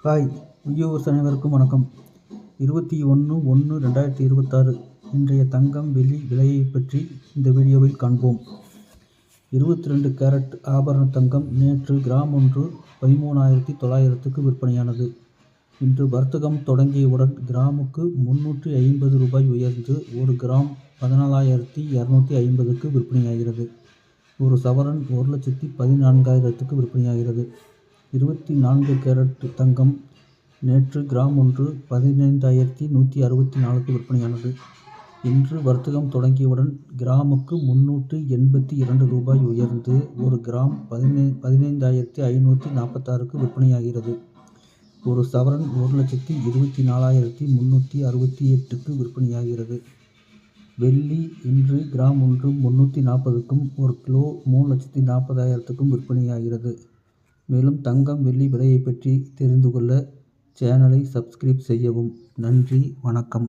Hi viewers அனைவருக்கும் வணக்கம். 21/1/2026 இன்றைய தங்கம் வெள்ளி விலையை பற்றி இந்த வீடியோவில் காண்போம். 22 கேரட் ஆபரண தங்கம் நேற்று கிராம் ஒன்று 13,900க்கு விற்பனையானது. இன்று வர்த்தகம் தொடங்கியவுடன் கிராமுக்கு 350 ரூபாய் உயர்ந்து 1 கிராம் 14,250க்கு விற்பனையாகிறது. ஒரு சவரன் 1,14,000க்கு விற்பனையாகிறது. 24 கேரட் தங்கம் நேற்று கிராம் ஒன்று 15,164க்கு விற்பனையானது. இன்று வர்த்தகம் தொடங்கியவுடன் கிராமுக்கு 382 ரூபாய் உயர்ந்து 1 கிராம் 15,546க்கு விற்பனையாகிறது. ஒரு சவரன் 1,24,368க்கு விற்பனையாகிறது. வெள்ளி இன்று கிராம் ஒன்று 340க்கும் 1 கிலோ 3,40,000க்கும் விற்பனையாகிறது. மேலும் தங்கம் வெள்ளி விலையை பற்றி தெரிந்து கொள்ள சேனலை சப்ஸ்கிரைப் செய்யவும். நன்றி, வணக்கம்.